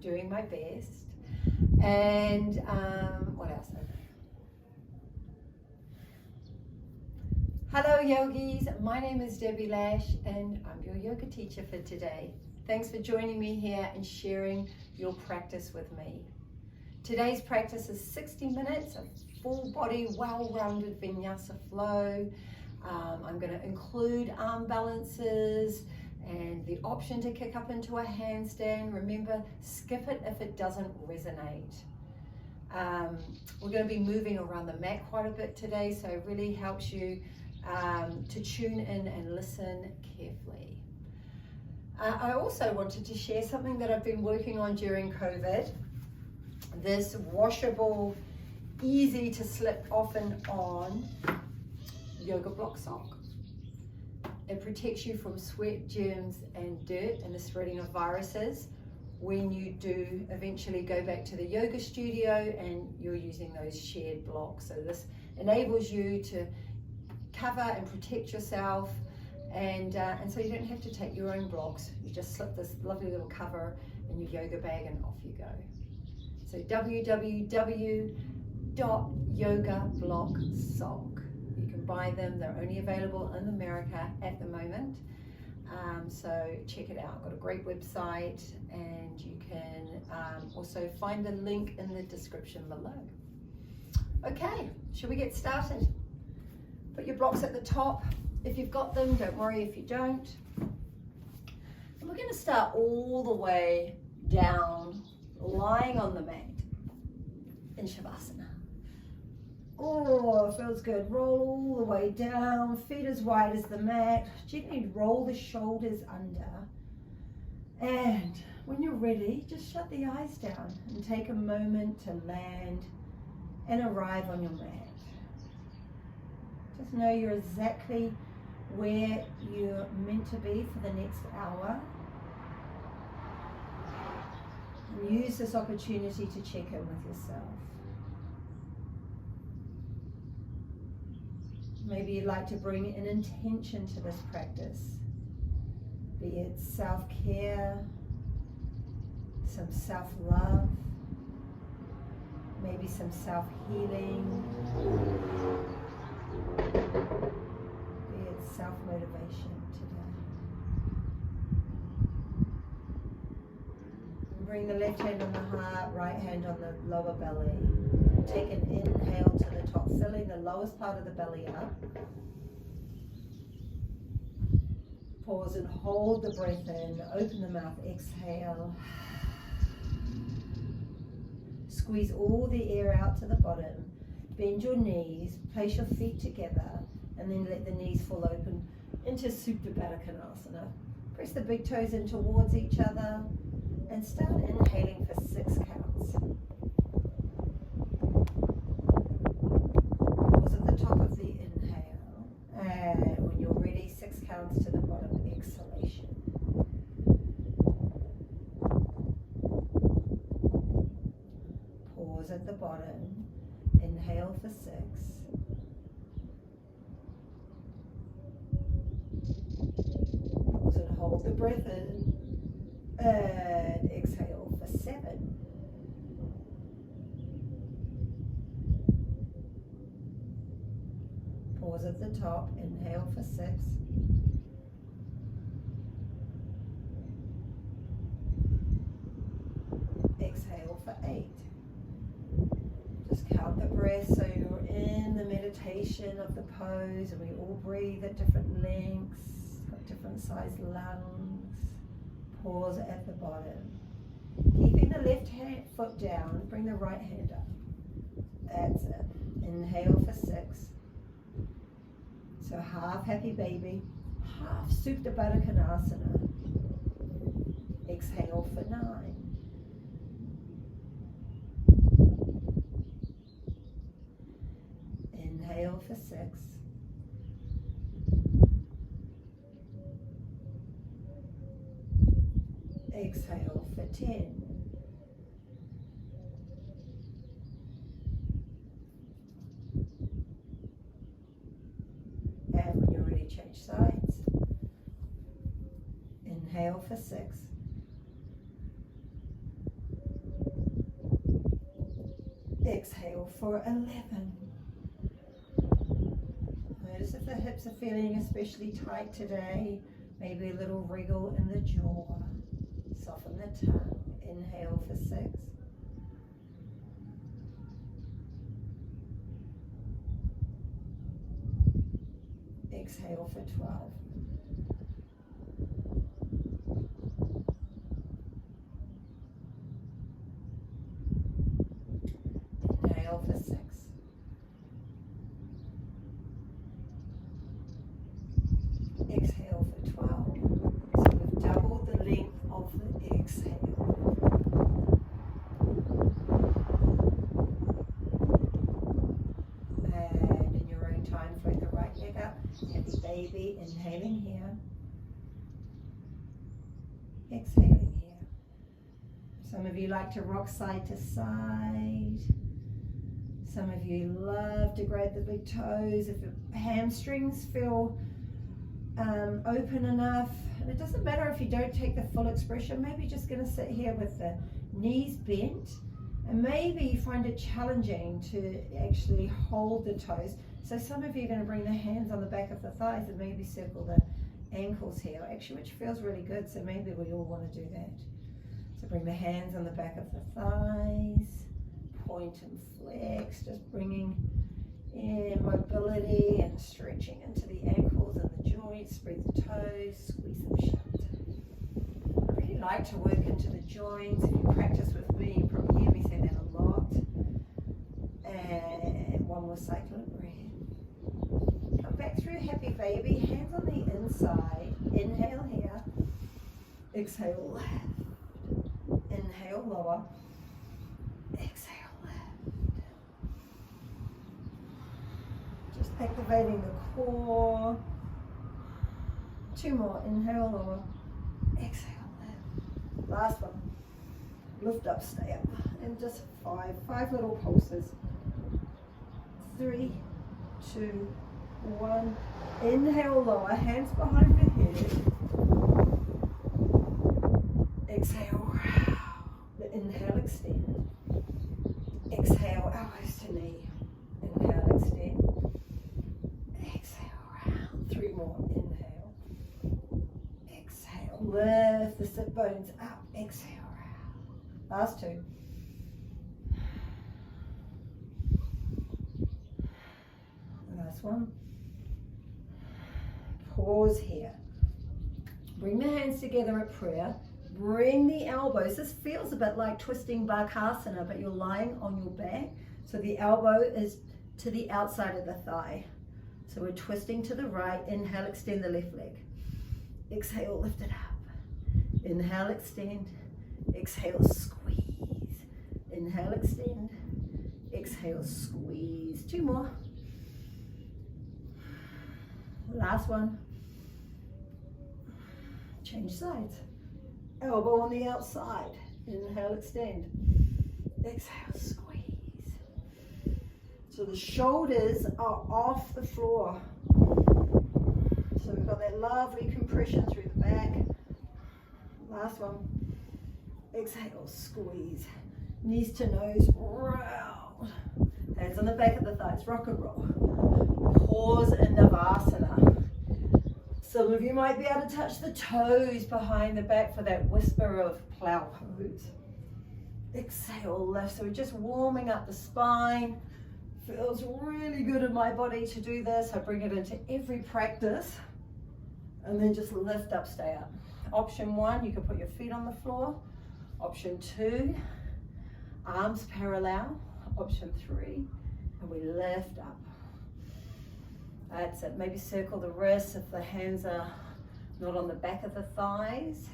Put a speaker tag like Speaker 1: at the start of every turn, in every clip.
Speaker 1: doing my best. And what else? Hello yogis, my name is Debbie Lash and I'm your yoga teacher for today. Thanks for joining me here and sharing your practice with me. Today's practice is 60 minutes of full body, well-rounded Vinyasa flow. I'm going to include arm balances and the option to kick up into a handstand. Remember, skip it if it doesn't resonate. We're going to be moving around the mat quite a bit today, so it really helps you to tune in and listen carefully. I also wanted to share something that I've been working on during COVID. This washable, easy to slip off and on yoga block sock. It protects you from sweat, germs and dirt and the spreading of viruses when you do eventually go back to the yoga studio and you're using those shared blocks. So this enables you to cover and protect yourself, and so you don't have to take your own blocks. You just slip this lovely little cover in your yoga bag and off you go. So www.yogablocksock. You can buy them. They're only available in America at the moment. So check it out. Got a great website, and you can also find the link in the description below. Okay, shall we get started? Put your blocks at the top if you've got them. Don't worry if you don't. And we're going to start all the way down, lying on the mat in Shavasana. Oh, it feels good. Roll all the way down, feet as wide as the mat. Gently roll the shoulders under. And when you're ready, just shut the eyes down and take a moment to land and arrive on your mat. Just know you're exactly where you're meant to be for the next hour. And use this opportunity to check in with yourself. Maybe you'd like to bring an intention to this practice, be it self-care, some self-love, maybe some self-healing, be it self-motivation today. Bring the left hand on the heart, right hand on the lower belly. Take an inhale to the top, filling the lowest part of the belly up. Pause and hold the breath in. Open the mouth, exhale. Squeeze all the air out to the bottom. Bend your knees, place your feet together, and then let the knees fall open into Supta Baddha Konasana. Press the big toes in towards each other and start inhaling for 6 counts. Pause at the top of the inhale, and when you're ready, 6 counts to the bottom, exhalation. Pause at the bottom. Inhale for 6. Pause and hold the breath in. And exhale for 7. Pause at the top. Inhale for 6. Exhale for 8. Just count the breath so you're in the meditation of the pose, and we all breathe at different lengths, got different sized lungs. Pause at the bottom. Keeping the left foot down, bring the right hand up. That's it. Inhale for 6. So half happy baby, half Supta Baddha Konasana. Exhale for 9. Inhale for 6. Exhale for 10. And when you're ready, change sides. Inhale for 6. Exhale for 11. Notice if the hips are feeling especially tight today. Maybe a little wriggle in the jaw. Soften the tongue. Inhale for 6. Exhale for 12. Inhale for 6. Exhale for 12. So we've doubled the length of the exhale. And in your own time, float the right leg up. Happy baby, inhaling here. Exhaling here. Some of you like to rock side to side. Some of you love to grab the big toes. If the hamstrings feel open enough, and it doesn't matter if you don't take the full expression, maybe you're just going to sit here with the knees bent, and maybe you find it challenging to actually hold the toes. So some of you are going to bring the hands on the back of the thighs and maybe circle the ankles here, actually, which feels really good. So maybe we all want to do that. So bring the hands on the back of the thighs, point and flex, just bringing in mobility and stretching into the ankles and the joints. Spread the toes, squeeze them shut. I really like to work into the joints. If you practice with me, you probably hear me say that a lot. And one more cycle of breath. Come back through, happy baby. Hands on the inside. Inhale here. Exhale left. Inhale lower. Exhale left. Just activating the core. 2 more. Inhale lower. Exhale left. Last one. Lift up, stay up. And just 5 little pulses. 3, 2, 1. Inhale lower, hands behind the head. Exhale. Inhale, extend. Exhale, elbows to knee. Inhale, extend. Exhale, round. 3 more. Inhale. Exhale. Lift the sit bones up. Exhale, round. Last 2. Last one. Pause here. Bring the hands together at prayer. Bring the elbows. This feels a bit like twisting Bakasana, but you're lying on your back. So the elbow is to the outside of the thigh. So we're twisting to the right. Inhale, extend the left leg. Exhale, lift it up. Inhale, extend. Exhale, squeeze. Inhale, extend. Exhale, squeeze. 2 more. Last one. Change sides. Elbow on the outside. Inhale, extend. Exhale, squeeze. So the shoulders are off the floor. So we've got that lovely compression through the back. Last one. Exhale, squeeze. Knees to nose, round. Hands on the back of the thighs, rock and roll. Pause in Navasana. Some of you might be able to touch the toes behind the back for that whisper of plow pose. Exhale, lift. So we're just warming up the spine. Feels really good in my body to do this. I bring it into every practice. And then just lift up, stay up. Option 1, you can put your feet on the floor. Option 2, arms parallel. Option 3, and we lift up. That's it. Maybe circle the wrists if the hands are not on the back of the thighs.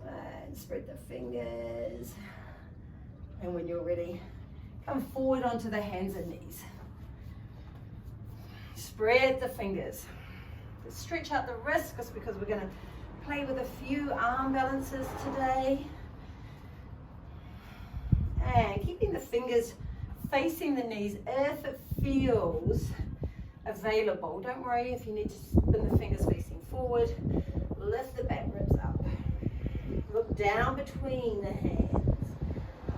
Speaker 1: And spread the fingers. And when you're ready, come forward onto the hands and knees. Spread the fingers. Stretch out the wrists because we're going to play with a few arm balances today. And keeping the fingers facing the knees if it feels available. Don't worry if you need to spin the fingers facing forward. Lift the back ribs up. Look down between the hands.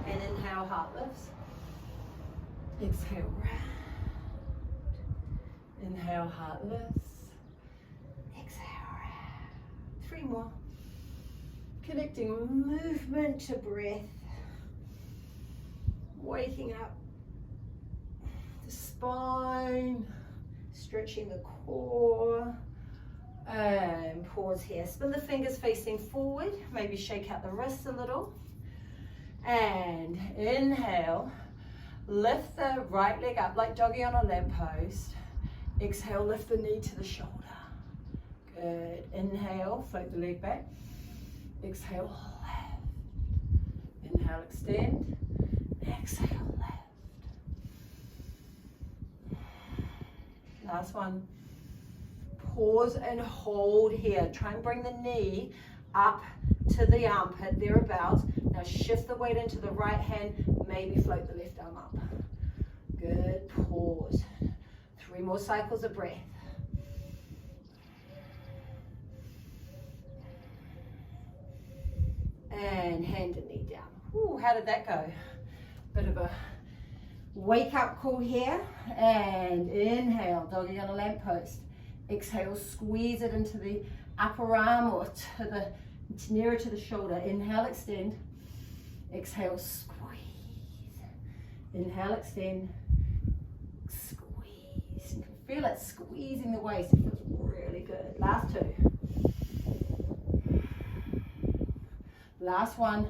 Speaker 1: And inhale, heart lifts. Exhale, round. Inhale, heart lifts. Exhale, round. 3 more. Connecting movement to breath. Waking up the spine, stretching the core. And pause here. Spin the fingers facing forward. Maybe shake out the wrists a little. And inhale. Lift the right leg up like doggy on a lamppost. Exhale, lift the knee to the shoulder. Good. Inhale, float the leg back. Exhale, lift. Inhale, extend. Exhale, lift. Last one. Pause and hold here. Try and bring the knee up to the armpit, thereabouts. Now shift the weight into the right hand, maybe float the left arm up. Good, pause. 3 more cycles of breath. And hand and knee down. Ooh, how did that go? Bit of a wake up call here. And inhale, doggy on a lamppost. Exhale, squeeze it into the upper arm or nearer to the shoulder. Inhale, extend. Exhale, squeeze. Inhale, extend. Squeeze. You can feel it squeezing the waist. It feels really good. Last 2. Last one.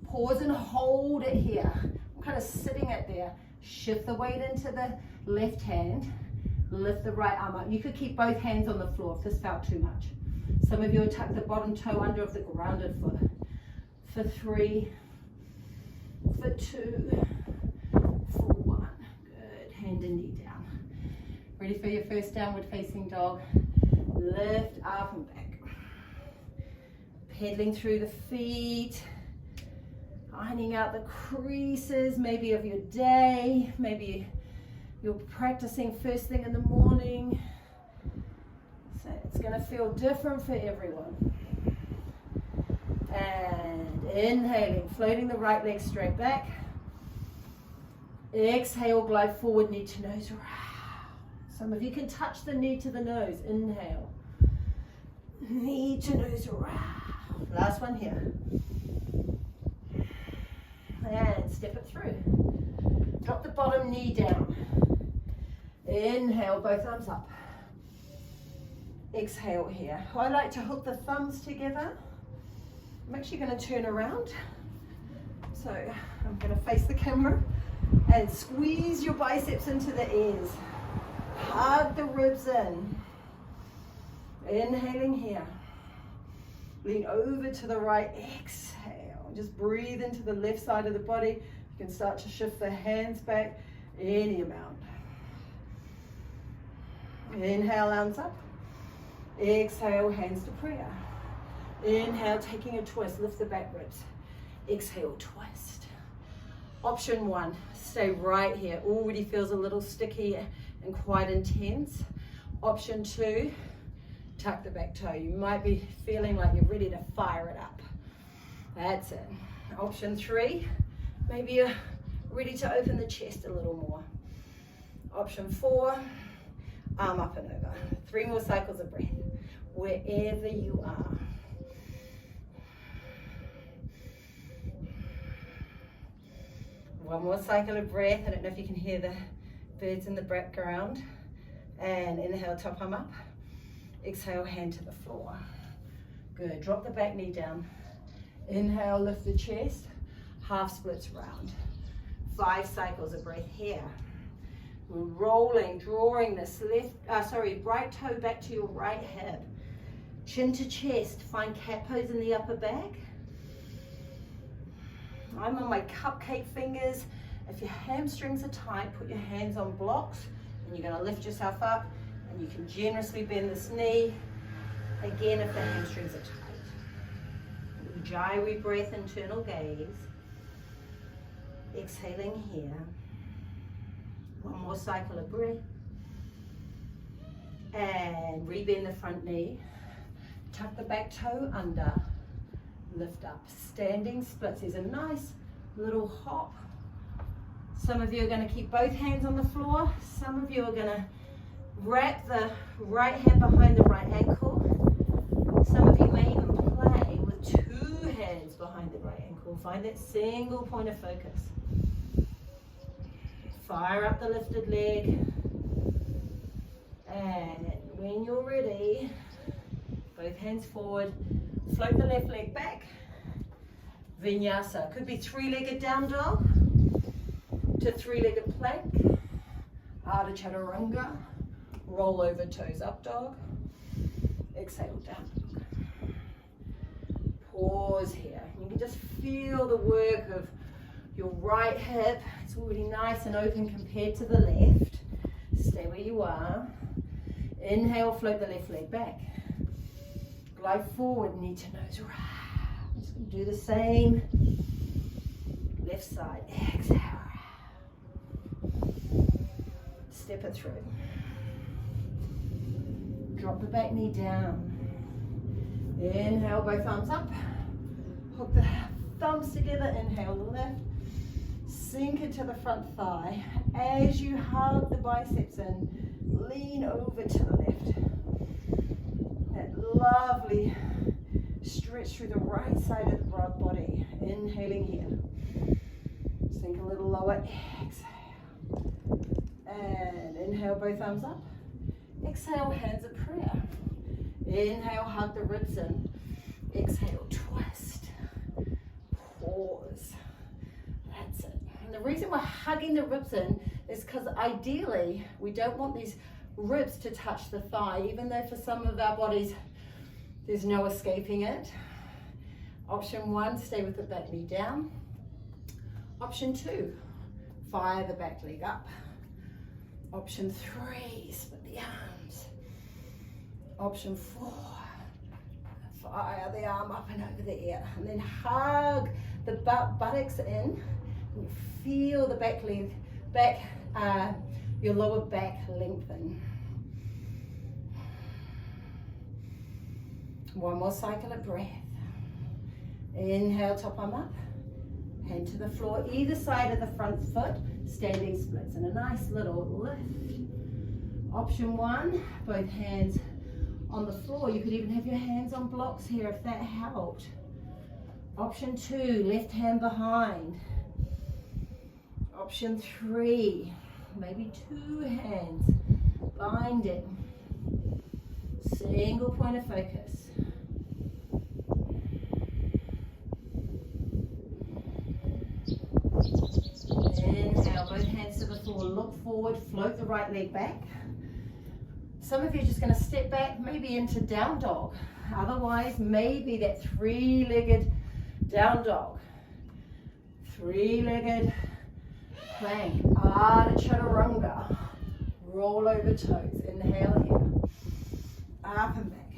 Speaker 1: Pause and hold it here. I'm kind of sitting it there. Shift the weight into the left hand. Lift the right arm up. You could keep both hands on the floor if this felt too much. Some of you will tuck the bottom toe under of the grounded foot. For 3, for 2, for 1. Good. Hand and knee down. Ready for your first downward facing dog. Lift up and back. Pedaling through the feet. Ironing out the creases, maybe of your day. Maybe you're practicing first thing in the morning. So it's going to feel different for everyone. And inhaling, floating the right leg straight back. Exhale, glide forward, knee to nose. Some of you can touch the knee to the nose. Inhale. Knee to nose. Last one here. And step it through. Drop the bottom knee down. Inhale, both arms up. Exhale here. I like to hook the thumbs together. I'm actually going to turn around. So I'm going to face the camera and squeeze your biceps into the ears. Hug the ribs in. Inhaling here. Lean over to the right. Exhale. Just breathe into the left side of the body. You can start to shift the hands back any amount. Inhale, arms up. Exhale, hands to prayer. Inhale, taking a twist, lift the back ribs. Exhale, twist. Option 1, stay right here. Already feels a little sticky and quite intense. Option 2, tuck the back toe. You might be feeling like you're ready to fire it up. That's it. Option 3, maybe you're ready to open the chest a little more. Option 4, arm up and over. 3 more cycles of breath, wherever you are. One more cycle of breath. I don't know if you can hear the birds in the background. And inhale, top arm up. Exhale, hand to the floor. Good. Drop the back knee down. Inhale, lift the chest. Half splits round. 5 cycles of breath here. We're rolling, drawing this right toe back to your right hip. Chin to chest. Find cat pose in the upper back. I'm on my cupcake fingers. If your hamstrings are tight, put your hands on blocks and you're going to lift yourself up, and you can generously bend this knee. Again, if the hamstrings are tight. Ujjayi breath, internal gaze. Exhaling here. One more cycle of breath. And rebend the front knee. Tuck the back toe under. Lift up. Standing splits. There's a nice little hop. Some of you are going to keep both hands on the floor. Some of you are going to wrap the right hand behind the right ankle. Some of you may even play with two hands behind the right ankle. Find that single point of focus. Fire up the lifted leg. And when you're ready, both hands forward. Float the left leg back. Vinyasa. Could be three-legged down dog to three-legged plank. Ardha Chaturanga. Roll over toes up dog. Exhale down dog. Pause here. You can just feel the work of your right hip. It's already nice and open compared to the left. Stay where you are. Inhale, float the left leg back. Glide forward, knee to nose. Just going to do the same. Left side. Exhale. Step it through. Drop the back knee down. Inhale, both arms up. Hook the thumbs together. Inhale, lift. Sink into the front thigh. As you hug the biceps in, lean over to the left. That lovely stretch through the right side of the broad body. Inhaling here. Sink a little lower. Exhale. And inhale, both arms up. Exhale, hands of prayer. Inhale, hug the ribs in. Exhale, twist. Pause. That's it. And the reason we're hugging the ribs in is because ideally we don't want these ribs to touch the thigh, even though for some of our bodies there's no escaping it. Option 1, stay with the back knee down. Option 2, fire the back leg up. Option 3, split the arms. Option 4, fire the arm up and over the ear. And then hug the buttocks in. And you feel the back leg, your lower back lengthen. One more cycle of breath. Inhale, top arm up. Hand to the floor, either side of the front foot, standing splits, and a nice little lift. Option 1, both hands on the floor. You could even have your hands on blocks here if that helped. Option 2, left hand behind. Option 3, maybe 2 hands binding. Single point of focus. Inhale, both hands to the floor, look forward, float the right leg back. Some of you are just going to step back, maybe into down dog. Otherwise, maybe that three-legged down dog. Three-legged plank. Ardha Chaturanga. Roll over toes. Inhale here. Up and back.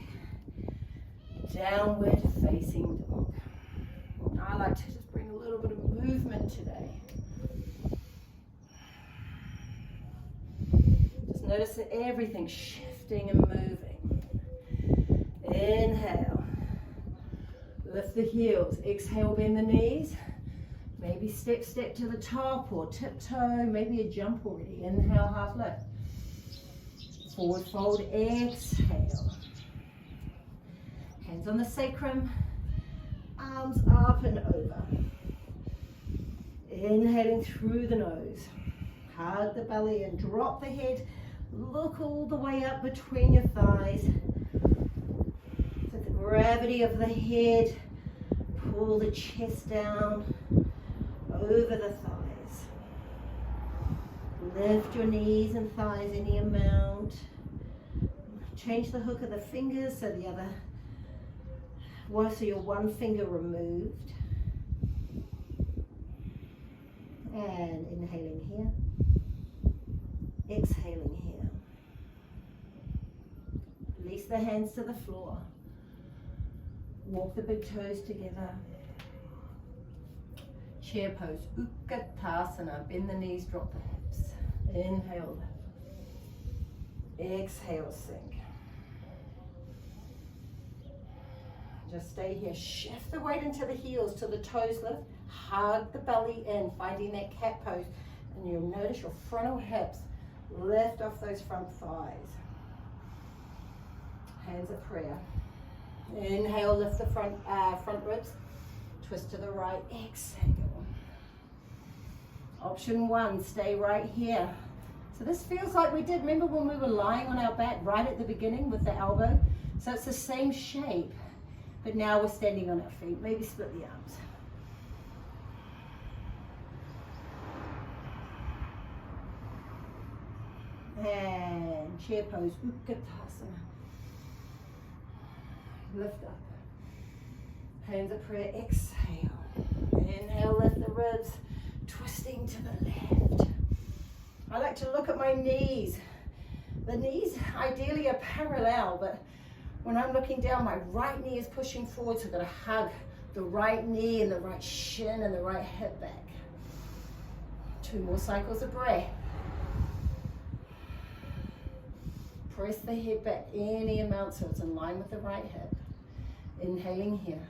Speaker 1: Downward facing dog. I like to just bring a little bit of movement today. Just notice that everything's shifting and moving. Inhale. Lift the heels. Exhale, bend the knees. Maybe step to the top or tiptoe. Maybe a jump already. Inhale, half lift. Forward fold. Exhale. Hands on the sacrum. Arms up and over. Inhaling through the nose. Hug the belly and drop the head. Look all the way up between your thighs. Let the gravity of the head pull the chest down over the thighs. Lift your knees and thighs any amount. Change the hook of the fingers so your one finger removed. And inhaling here. Exhaling here. Release the hands to the floor. Walk the big toes together. Chair pose, Utkatasana. Bend the knees, drop the hips. Inhale. Exhale, sink. Just stay here. Shift the weight into the heels till the toes lift. Hug the belly in, finding that cat pose. And you'll notice your frontal hips lift off those front thighs. Hands of prayer. Inhale, lift the front ribs. Twist to the right, exhale. Option 1, stay right here. So this feels like we did, remember when we were lying on our back right at the beginning with the elbow? So it's the same shape, but now we're standing on our feet. Maybe split the arms. And chair pose, Utkatasana. Lift up. Hands of prayer, exhale. Inhale, lift the ribs, twisting to the left. I like to look at my knees. The knees ideally are parallel, but when I'm looking down, my right knee is pushing forward, so I'm going to hug the right knee and the right shin and the right hip back. 2 more cycles of breath. Press the head back any amount so it's in line with the right hip. Inhaling here.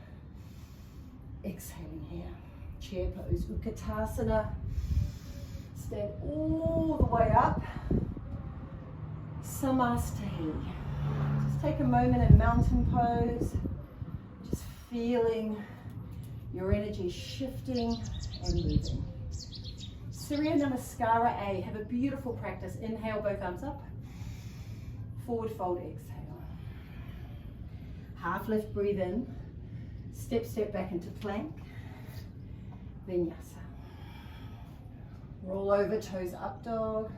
Speaker 1: Exhaling here. Chair pose, Utkatasana. Stand all the way up. Samasthi. Just take a moment in mountain pose. Just feeling your energy shifting and moving. Surya Namaskara A. Have a beautiful practice. Inhale, both arms up. Forward fold, exhale. Half lift, breathe in. Step back into plank. Vinyasa. Roll over, toes up dog.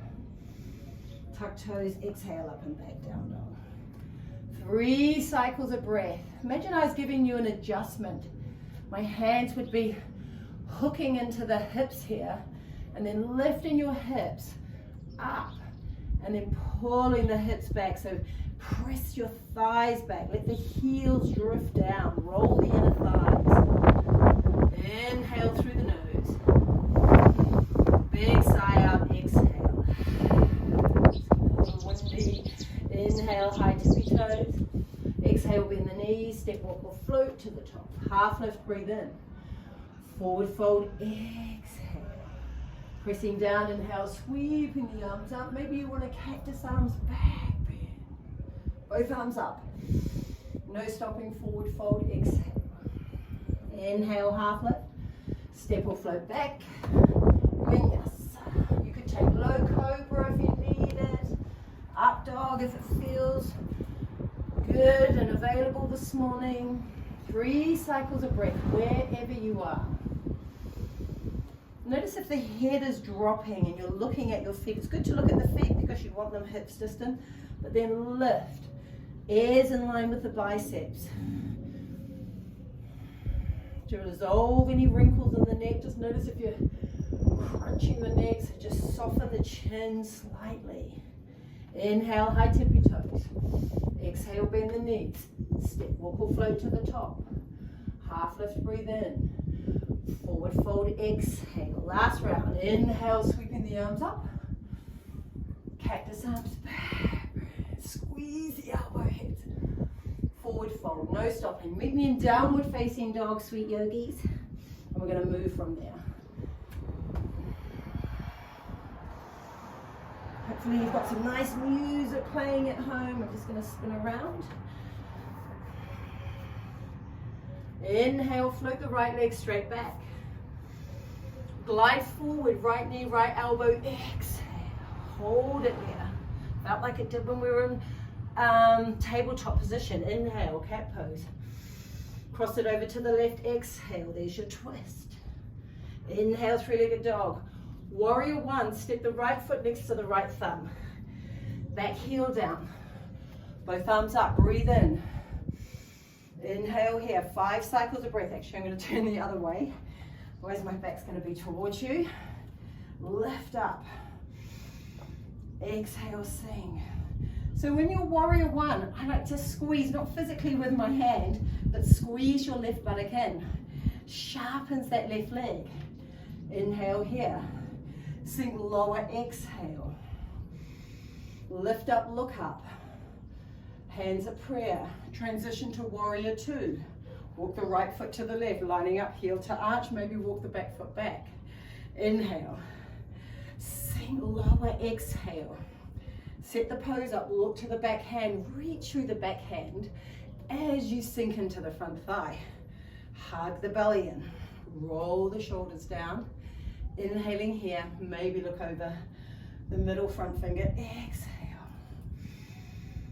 Speaker 1: Tuck toes, exhale up and back down dog. 3 cycles of breath. Imagine I was giving you an adjustment. My hands would be hooking into the hips here and then lifting your hips up and then pulling the hips back. So press your thighs back. Let the heels drift down. Roll the inner thighs. Inhale through the nose. Big sigh out, exhale. Windy. Inhale, high tippy toes. Exhale, bend the knees. Step, walk or float to the top. Half lift, breathe in. Forward fold, exhale. Pressing down, inhale, sweeping the arms up. Maybe you want to cactus arms back bend. Both arms up. No stopping, forward fold, exhale. Inhale, half lift. Step or float back. Vinyasa. You could take low cobra if you need it. Up dog if it feels good and available this morning. 3 cycles of breath wherever you are. Notice if the head is dropping and you're looking at your feet. It's good to look at the feet because you want them hips distant, but then lift. Ears in line with the biceps. To resolve any wrinkles in the neck, just notice if you're crunching the neck, so just soften the chin slightly. Inhale, high tippy toes. Exhale, bend the knees. Step, walk or float to the top. Half lift, breathe in. Forward fold, exhale. Last round. Inhale, sweeping the arms up. Cactus arms back. Squeeze the elbow heads. Forward fold, no stopping. Meet me in downward facing dog, sweet yogis. And we're going to move from there. Hopefully you've got some nice music playing at home. I'm just going to spin around. Inhale, float the right leg straight back. Glide forward, right knee, right elbow, exhale. Hold it there. Felt like it did when we were in tabletop position. Inhale, cat pose. Cross it over to the left, exhale. There's your twist. Inhale, 3-legged dog. Warrior 1, step the right foot next to the right thumb. Back heel down. Both arms up, breathe in. Inhale here, 5 cycles of breath. Actually, I'm going to turn the other way. Otherwise, my back's going to be towards you. Lift up. Exhale, sing. So when you're warrior 1, I like to squeeze, not physically with my hand, but squeeze your left buttock in. Sharpens that left leg. Inhale here. Sing lower, exhale. Lift up, look up. Hands of prayer. Transition to warrior 2. Walk the right foot to the left, lining up heel to arch. Maybe walk the back foot back. Inhale.
Speaker 2: Sink lower, exhale. Set the pose up, look to the back hand, reach through the back hand as you sink into the front thigh. Hug the belly in, roll the shoulders down. Inhaling here, maybe look over the middle front finger, exhale.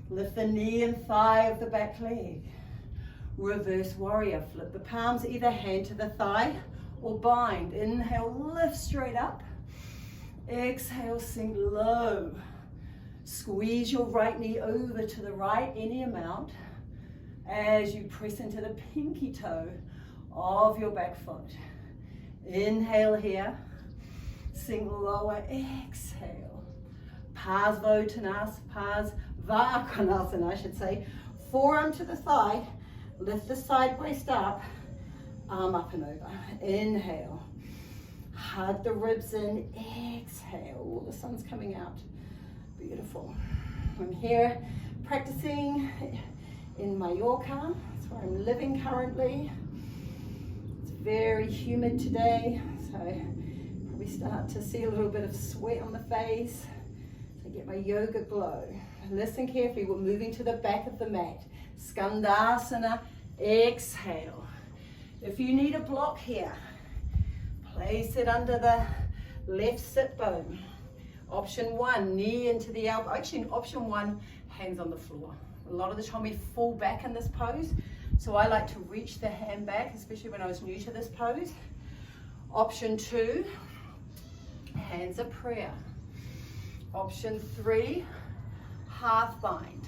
Speaker 2: Lift the knee and thigh of the back leg. Reverse warrior, flip the palms, either hand to the thigh or bind. Inhale, lift straight up. Exhale, sink low. Squeeze your right knee over to the right, any amount, as you press into the pinky toe of your back foot. Inhale here, sink lower, exhale. Parsvottanasana, I should say. Forearm to the thigh, lift the side waist up, arm up and over. Inhale, hug the ribs in, exhale. The sun's coming out. Beautiful. I'm here practicing in Mallorca. That's where I'm living currently. It's very humid today, so probably start to see a little bit of sweat on the face. So I get my yoga glow. Listen carefully, we're moving to the back of the mat. Skandasana, exhale. If you need a block here, place it under the left sit bone. Option one, knee into the elbow. Actually, option one, hands on the floor. A lot of the time we fall back in this pose, so I like to reach the hand back, especially when I was new to this pose. Option two, hands of prayer. Option three, half bind.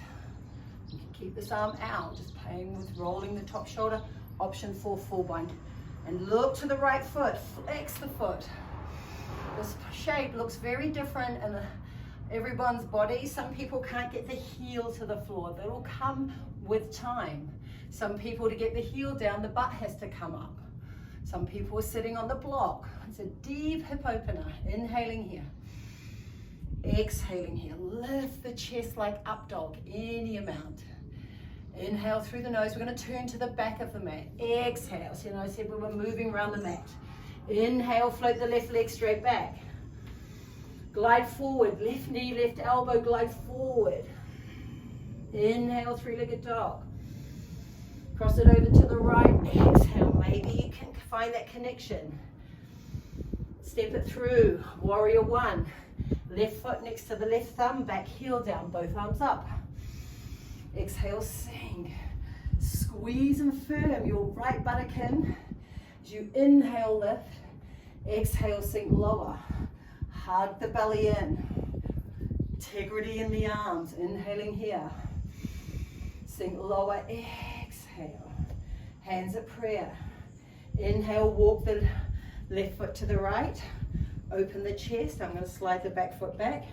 Speaker 2: You can keep this arm out, just playing with rolling the top shoulder. Option four, full bind. And look to the right foot, flex the foot. This shape looks very different in everyone's body. Some people can't get the heel to the floor. That'll come with time. Some people, to get the heel down, the butt has to come up. Some people are sitting on the block. It's a deep hip opener. Inhaling here. Exhaling here. Lift the chest like up dog, any amount. Inhale through the nose. We're going to turn to the back of the mat. Exhale. So I said we were moving around the mat. Inhale, float the left leg straight back. Glide forward, left knee, left elbow, glide forward. Inhale, three-legged dog. Cross it over to the right, exhale. Maybe you can find that connection. Step it through, warrior one. Left foot next to the left thumb, back heel down, both arms up. Exhale, sink. Squeeze and firm your right buttock in. As you inhale, lift. Exhale, sink lower. Hug the belly in. Integrity in the arms. Inhaling here. Sink lower. Exhale. Hands at prayer. Inhale, walk the left foot to the right. Open the chest. I'm going to slide the back foot back.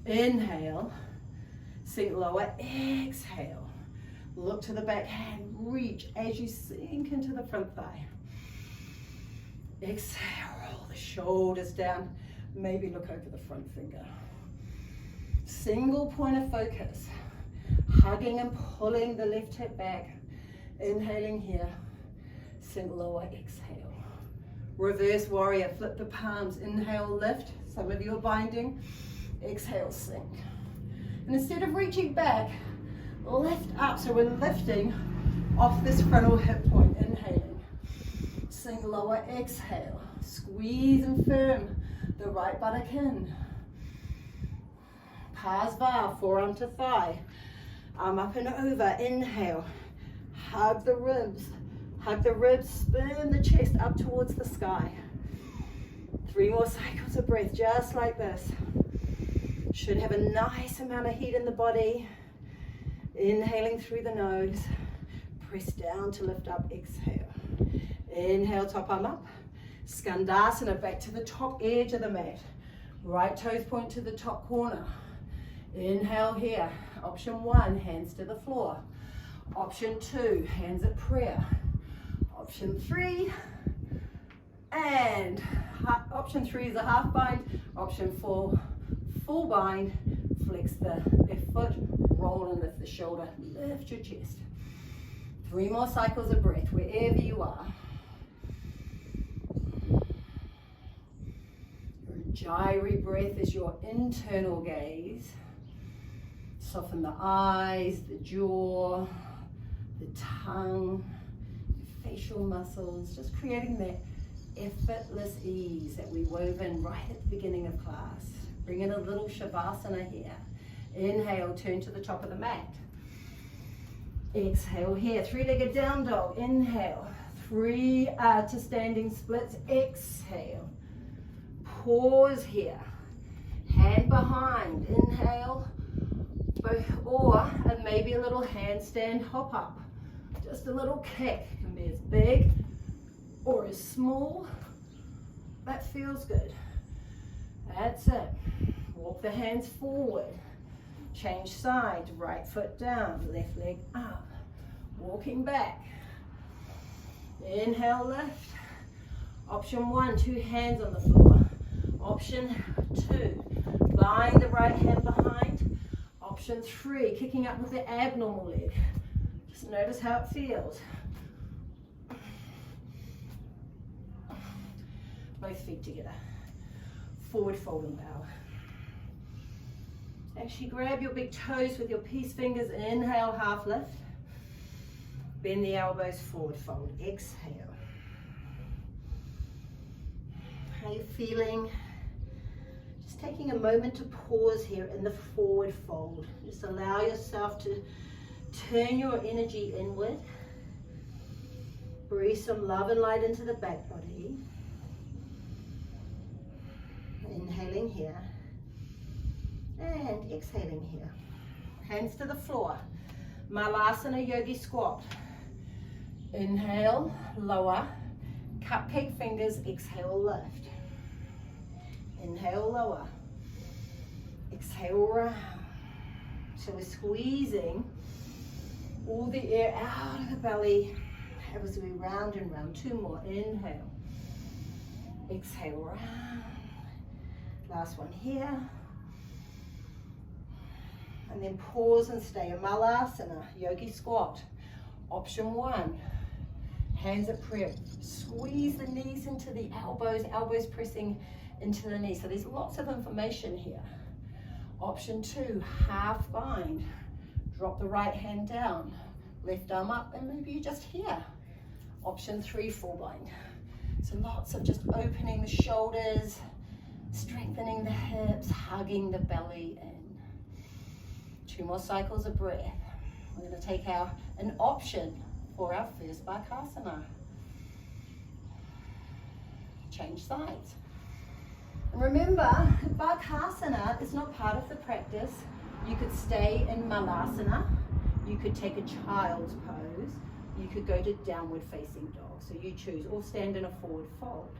Speaker 2: Inhale. Sink lower. Exhale. Look to the back hand. Reach as you sink into the front thigh. Exhale, roll the shoulders down. Maybe look over the front finger. Single point of focus. Hugging and pulling the left hip back. Inhaling here. Sink lower, exhale. Reverse warrior, flip the palms. Inhale, lift. Some of you are binding. Exhale, sink. And instead of reaching back, lift up. So we're lifting off this frontal hip point. Inhaling. Sink lower, exhale. Squeeze and firm the right buttock in. Parsva, forearm to thigh. Arm up and over. Inhale. Hug the ribs. Hug the ribs. Spin the chest up towards the sky. 3 more cycles of breath, just like this. Should have a nice amount of heat in the body. Inhaling through the nose. Press down to lift up. Exhale. Inhale, top arm up. Skandasana, back to the top edge of the mat. Right toes point to the top corner. Inhale here. Option one, hands to the floor. Option two, hands at prayer. Option three, and option three is a half bind. Option four, full bind. Flex the left foot, roll and lift the shoulder. Lift your chest. 3 more cycles of breath, wherever you are.
Speaker 1: Gyri breath is your internal gaze. Soften the eyes, the jaw, the tongue, the facial muscles, just creating that effortless ease that we wove in right at the beginning of class. Bring in a little Shavasana here. Inhale, turn to the top of the mat. Exhale here, three-legged down dog. Inhale, 3 to standing splits. Exhale. Pause here. Hand behind. Inhale. Or maybe a little handstand hop up. Just a little kick. It can be as big or as small. That feels good. That's it. Walk the hands forward. Change side. Right foot down. Left leg up. Walking back. Inhale, lift. Option 1, 2 hands on the floor. Option 2, bind the right hand behind. Option 3, kicking up with the abnormal leg. Just notice how it feels. Both feet together. Forward fold and bow. Actually grab your big toes with your peace fingers. Inhale, half lift. Bend the elbows, forward fold. Exhale. How are you feeling? Just taking a moment to pause here in the forward fold. Just allow yourself to turn your energy inward. Breathe some love and light into the back body. Inhaling here. And exhaling here. Hands to the floor. Malasana Yogi Squat. Inhale, lower. Cupcake fingers, exhale, lift. Inhale, lower. Exhale, round. So we're squeezing all the air out of the belly as we round and round. 2 more. Inhale. Exhale, round. Last one here. And then pause and stay. A Malasana, Yogi Squat. Option 1, hands at prayer. Squeeze the knees into the elbows, elbows pressing into the knees. So there's lots of information here. Option 2, half bind. Drop the right hand down, left arm up, and maybe you're just here. Option 3, full bind. So lots of just opening the shoulders, strengthening the hips, hugging the belly in. 2 more cycles of breath. We're going to take an option for our first Bakasana. Change sides. And remember, Bakasana is not part of the practice. You could stay in Malasana. You could take a child's pose. You could go to downward facing dog. So you choose, or stand in a forward fold.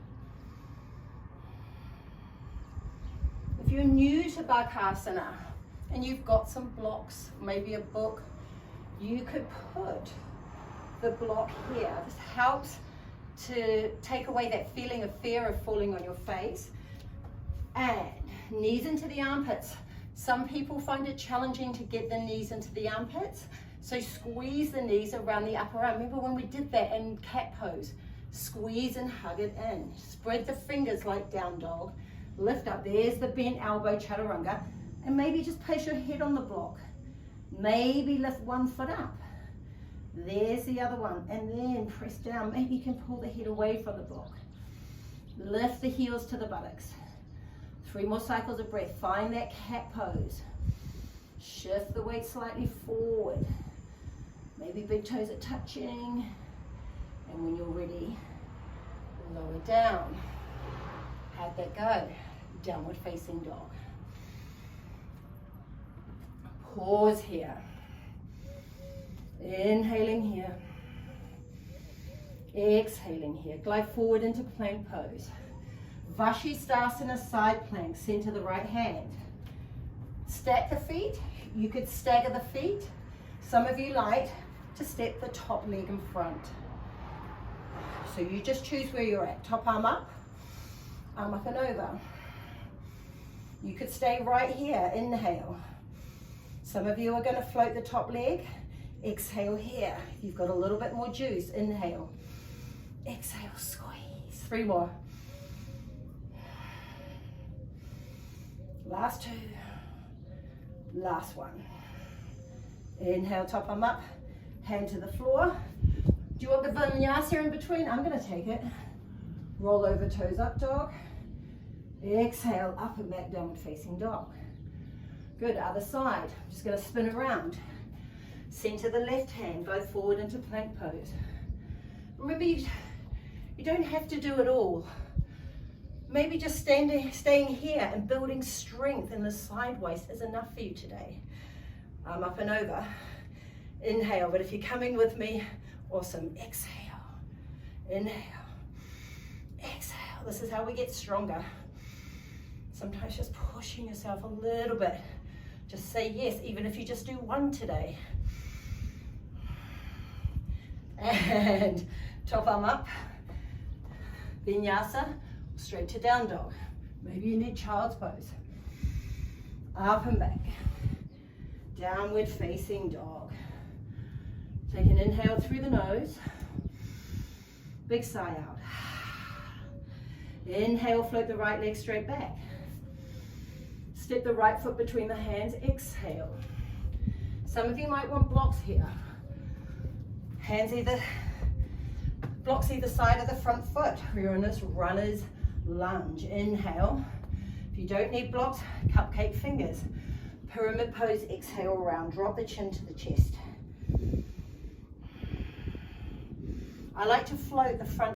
Speaker 1: If you're new to Bakasana and you've got some blocks, maybe a book, you could put the block here. This helps to take away that feeling of fear of falling on your face. And knees into the armpits. Some people find it challenging to get the knees into the armpits, so squeeze the knees around the upper arm. Remember when we did that in cat pose? Squeeze and hug it in. Spread the fingers like down dog. Lift up. There's the bent elbow, chaturanga. And maybe just place your head on the block. Maybe lift one foot up. There's the other one. And then press down. Maybe you can pull the head away from the block. Lift the heels to the buttocks. 3 more cycles of breath. Find that cat pose. Shift the weight slightly forward. Maybe big toes are touching. And when you're ready, lower down. How'd that go? Downward facing dog. Pause here. Inhaling here. Exhaling here. Glide forward into plank pose. Vashisthasana side plank. Center the right hand. Stack the feet. You could stagger the feet. Some of you like to step the top leg in front. So you just choose where you're at. Top arm up and over. You could stay right here. Inhale. Some of you are going to float the top leg. Exhale here. You've got a little bit more juice. Inhale. Exhale, squeeze. 3 more.
Speaker 2: Last two. Last one. Inhale, top arm up, hand to the floor. Do you want the vinyasa in between? I'm going to take it. Roll over, toes up dog. Exhale, up and back, downward facing dog. Good, other side. I'm just going to spin around. Center the left hand, go forward into plank pose. Remember, you don't have to do it all. Maybe just staying here and building strength in the side waist is enough for you today. Arm up and over. Inhale, but if you're coming with me, awesome. Exhale, inhale, exhale. This is how we get stronger. Sometimes just pushing yourself a little bit. Just say yes, even if you just do one today. And top arm up. Vinyasa, straight to down dog. Maybe you need child's pose. Up and back. Downward facing dog. Take an inhale through the nose. Big sigh out. Inhale, float the right leg straight back. Step the right foot between the hands. Exhale. Some of you might want blocks here. Blocks either side of the front foot. We're in this runner's lunge. Inhale. If you don't need blocks, cupcake fingers. Pyramid pose, exhale round. Drop the chin to the chest. I like to float the front